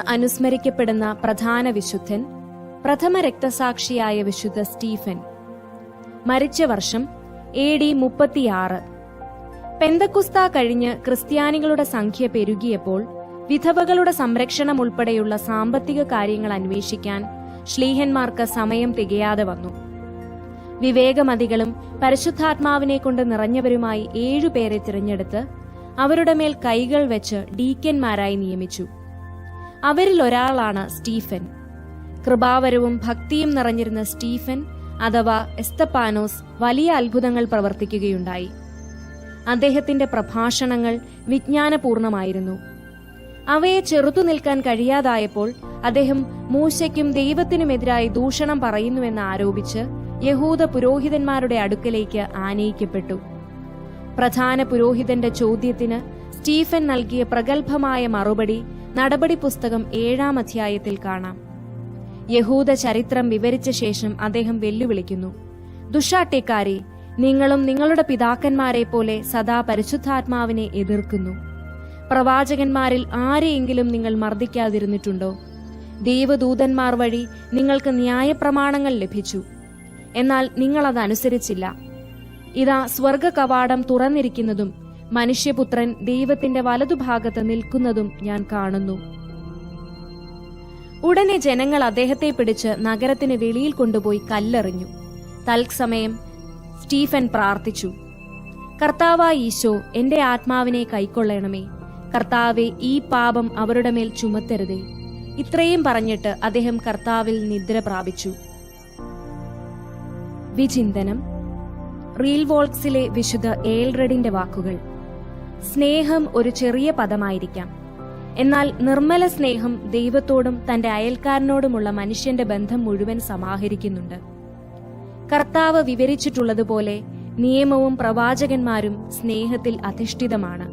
അനുസ്മരിക്കപ്പെടുന്ന പ്രധാന വിശുദ്ധൻ പ്രഥമ രക്തസാക്ഷിയായ വിശുദ്ധ സ്റ്റീഫൻ. മരിച്ച വർഷം AD 36. പെന്തക്കുസ്ത കഴിഞ്ഞ് ക്രിസ്ത്യാനികളുടെ സംഖ്യ പെരുകിയപ്പോൾ വിധവകളുടെ സംരക്ഷണം ഉൾപ്പെടെയുള്ള സാമ്പത്തിക കാര്യങ്ങൾ അന്വേഷിക്കാൻ ശ്ലീഹന്മാർക്ക് സമയം തികയാതെ വന്നു. വിവേകമതികളും പരിശുദ്ധാത്മാവിനെ കൊണ്ട് നിറഞ്ഞവരുമായി 7 പേരെ തിരഞ്ഞെടുത്ത് അവരുടെ മേൽ കൈകൾ വെച്ച് ഡീക്കന്മാരായി നിയമിച്ചു. അവരിൽ ഒരാളാണ് സ്റ്റീഫൻ. കൃപാവരവും ഭക്തിയും നിറഞ്ഞിരുന്ന സ്റ്റീഫൻ അഥവാ എസ്തപ്പാനോസ് വലിയ അത്ഭുതങ്ങൾ പ്രവർത്തിക്കുകയുണ്ടായി. അദ്ദേഹത്തിന്റെ പ്രഭാഷണങ്ങൾ വിജ്ഞാനപൂർണമായിരുന്നു. അവയെ ചെറുത്തു നിൽക്കാൻ കഴിയാതായപ്പോൾ അദ്ദേഹം മൂശയ്ക്കും ദൈവത്തിനുമെതിരായി ദൂഷണം പറയുന്നുവെന്ന് ആരോപിച്ച് യഹൂദ പുരോഹിതന്മാരുടെ അടുക്കലേക്ക് ആനയിക്കപ്പെട്ടു. പ്രധാന പുരോഹിതന്റെ ചോദ്യത്തിന് സ്റ്റീഫൻ നൽകിയ പ്രഗത്ഭമായ മറുപടി നടപടി പുസ്തകം 7-ാം അധ്യായത്തിൽ കാണാം. യഹൂദ ചരിത്രം വിവരിച്ച ശേഷം അദ്ദേഹം വെല്ലുവിളിക്കുന്നു: ദുഷ്ടാട്ടേക്കാരെ, നിങ്ങളും നിങ്ങളുടെ പിതാക്കന്മാരെ പോലെ സദാ പരിശുദ്ധാത്മാവിനെ എതിർക്കുന്നു. പ്രവാചകന്മാരിൽ ആരെയെങ്കിലും നിങ്ങൾ മർദ്ദിക്കാതിരുന്നിട്ടുണ്ടോ? ദൈവദൂതന്മാർ വഴി നിങ്ങൾക്ക് ന്യായപ്രമാണങ്ങൾ ലഭിച്ചു, എന്നാൽ നിങ്ങളതനുസരിച്ചില്ല. ഇതാ സ്വർഗ കവാടം തുറന്നിരിക്കുന്നതും മനുഷ്യപുത്രൻ ദൈവത്തിന്റെ വലതുഭാഗത്ത് നിൽക്കുന്നതും ഞാൻ കാണുന്നു. ഉടനെ ജനങ്ങൾ അദ്ദേഹത്തെ പിടിച്ച് നഗരത്തിന് വെളിയിൽ കൊണ്ടുപോയി കല്ലെറിഞ്ഞു. തൽസമയം സ്റ്റീഫൻ പ്രാർത്ഥിച്ചു: കർത്താവായ ഈശോ, എന്റെ ആത്മാവിനെ കൈക്കൊള്ളണമേ. കർത്താവെ, ഈ പാപം അവരുടെ മേൽ ചുമത്തരുതേ. ഇത്രയും പറഞ്ഞിട്ട് അദ്ദേഹം കർത്താവിൽ നിദ്ര പ്രാപിച്ചു. വിചിന്തനം. റീൽ വോൾക്സിലെ വിശുദ്ധ ഏൽറെഡിന്റെ വാക്കുകൾ: സ്നേഹം ഒരു ചെറിയ പദമായിരിക്കാം, എന്നാൽ നിർമ്മല സ്നേഹം ദൈവത്തോടും തന്റെ അയൽക്കാരനോടുമുള്ള മനുഷ്യന്റെ ബന്ധം മുഴുവൻ സമാഹരിക്കുന്നുണ്ട്. കർത്താവ് വിവരിച്ചിട്ടുള്ളതുപോലെ നിയമവും പ്രവാചകന്മാരും സ്നേഹത്തിൽ അധിഷ്ഠിതമാണ്.